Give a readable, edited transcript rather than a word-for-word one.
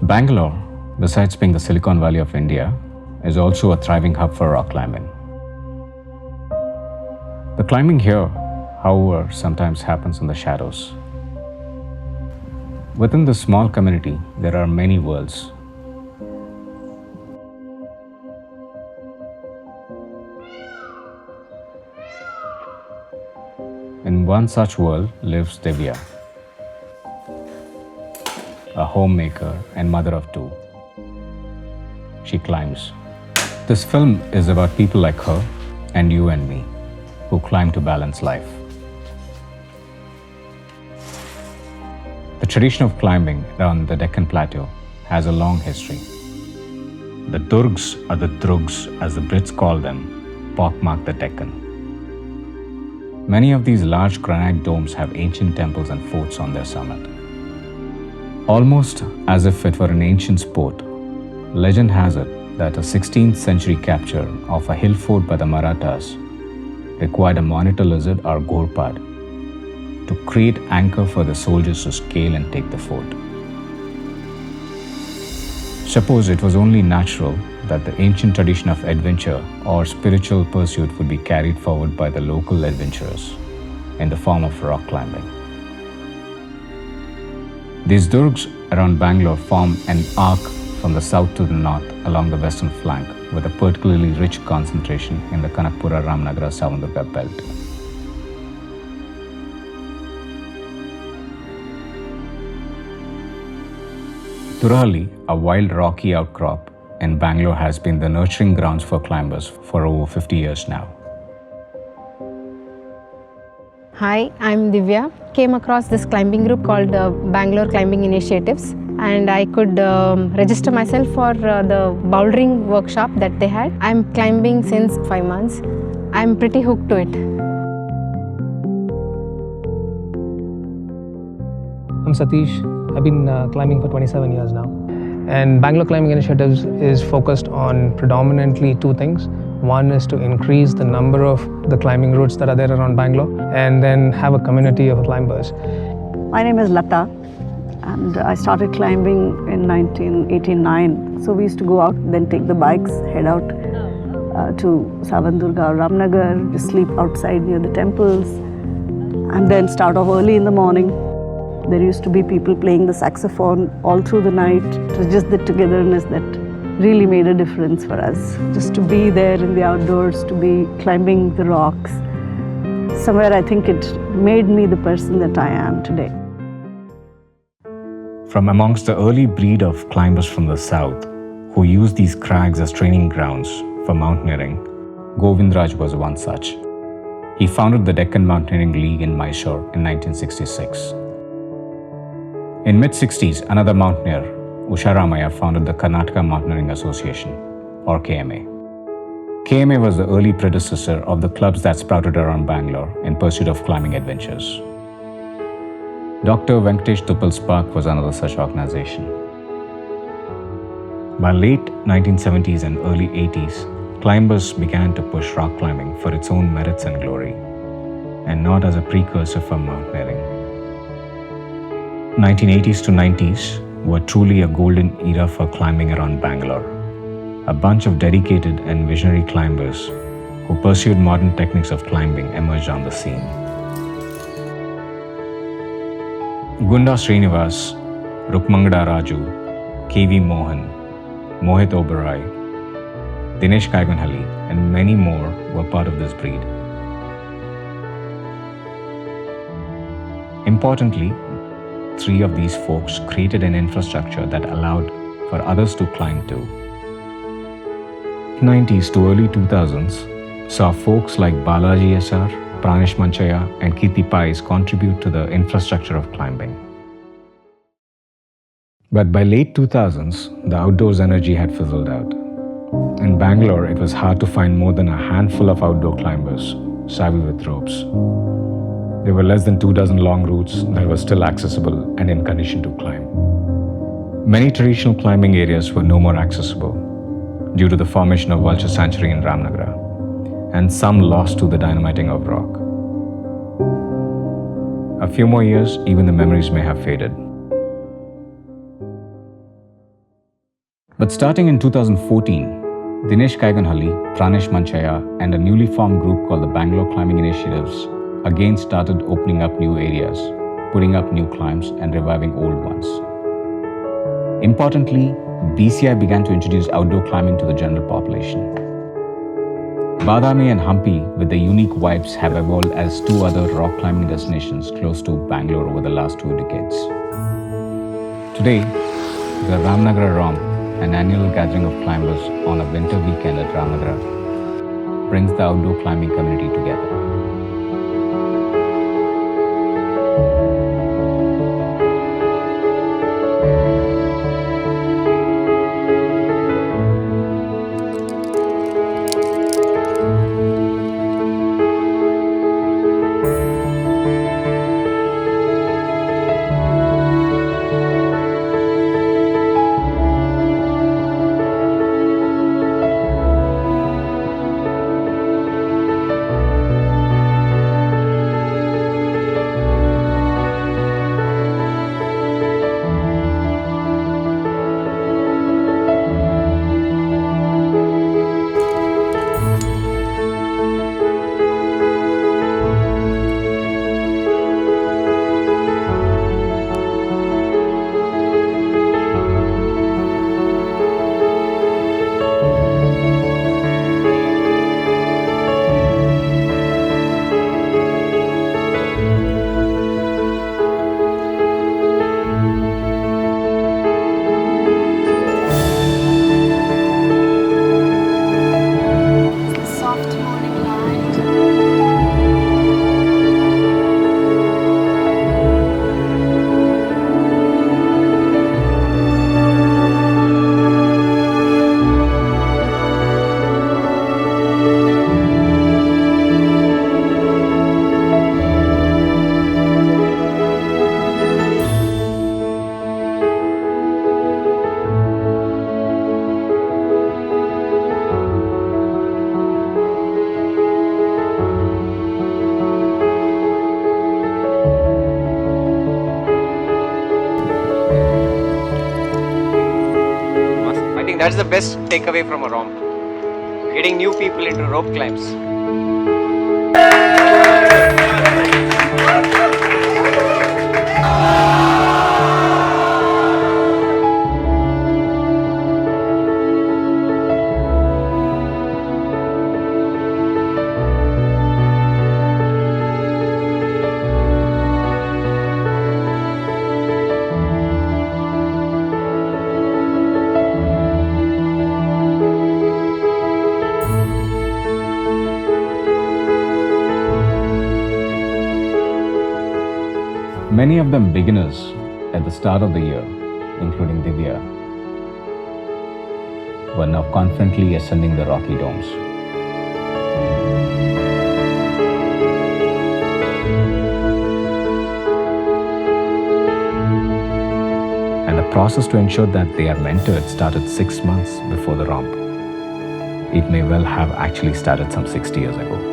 Bangalore, besides being the Silicon Valley of India, is also a thriving hub for rock climbing. The climbing here, however, sometimes happens in the shadows. Within this small community, there are many worlds. In one such world lives Divya, a homemaker and mother of two. She climbs. This film is about people like her and you and me who climb to balance life. The tradition of climbing around the Deccan Plateau has a long history. The Durgs, or the Drugs as the Brits call them, pockmark the Deccan. Many of these large granite domes have ancient temples and forts on their summit. Almost as if it were an ancient sport, legend has it that a 16th century capture of a hill fort by the Marathas required a monitor lizard or gorpad to create anchor for the soldiers to scale and take the fort. Suppose it was only natural that the ancient tradition of adventure or spiritual pursuit would be carried forward by the local adventurers in the form of rock climbing. These durgs around Bangalore form an arc from the south to the north along the western flank with a particularly rich concentration in the Kanakpura, Ramnagara, Savandurga belt. Thurahalli, a wild rocky outcrop in Bangalore, has been the nurturing grounds for climbers for over 50 years now. Hi, I'm Divya. Came across this climbing group called Bangalore Climbing Initiatives, and I could register myself for the bouldering workshop that they had. I'm climbing since 5 months. I'm pretty hooked to it. I'm Satish. I've been climbing for 27 years now. And Bangalore Climbing Initiatives is focused on predominantly two things. One is to increase the number of the climbing routes that are there around Bangalore and then have a community of climbers. My name is Lata and I started climbing in 1989. So we used to go out, then take the bikes, head out to Savandurga or Ramnagar, just sleep outside near the temples and then start off early in the morning. There used to be people playing the saxophone all through the night. It was just the togetherness that really made a difference for us. Just to be there in the outdoors, to be climbing the rocks. Somewhere I think it made me the person that I am today. From amongst the early breed of climbers from the south who used these crags as training grounds for mountaineering, Govindraj was one such. He founded the Deccan Mountaineering League in Mysore in 1966. In mid-60s, another mountaineer, Usha Ramaya, founded the Karnataka Mountaineering Association, or KMA. KMA was the early predecessor of the clubs that sprouted around Bangalore in pursuit of climbing adventures. Dr. Venkatesh Tuppal's Park was another such organization. By late 1970s and early 80s, climbers began to push rock climbing for its own merits and glory, and not as a precursor for mountaineering. 1980s to 90s were truly a golden era for climbing around Bangalore. A bunch of dedicated and visionary climbers who pursued modern techniques of climbing emerged on the scene. Gunda Srinivas, Rukmangada Raju, K.V. Mohan, Mohit Oberoi, Dinesh Kaigunhalli, and many more were part of this breed. Importantly, 3 of these folks created an infrastructure that allowed for others to climb too. late 90s to early 2000s saw folks like Balaji SR, Pranesh Manchaya, and Kirti Pais contribute to the infrastructure of climbing. But by late 2000s, the outdoors energy had fizzled out. In Bangalore, it was hard to find more than a handful of outdoor climbers savvy with ropes. There were less than 24 long routes that were still accessible and in condition to climb. Many traditional climbing areas were no more accessible due to the formation of Vulture Sanctuary in Ramnagara, and some lost to the dynamiting of rock. A few more years, even the memories may have faded. But starting in 2014, Dinesh Kaiganhalli, Pranesh Manchaya, and a newly formed group called the Bangalore Climbing Initiatives again started opening up new areas, putting up new climbs and reviving old ones. Importantly, BCI began to introduce outdoor climbing to the general population. Badami and Hampi, with their unique vibes, have evolved as two other rock climbing destinations close to Bangalore over the last 2 decades. Today, the Ramnagara Romp, an annual gathering of climbers on a winter weekend at Ramnagara, brings the outdoor climbing community together. That's the best takeaway from a romp. Getting new people into rope climbs. Many of them beginners at the start of the year, including Divya, were now confidently ascending the rocky domes. And the process to ensure that they are mentored started 6 months before the romp. It may well have actually started some 60 years ago.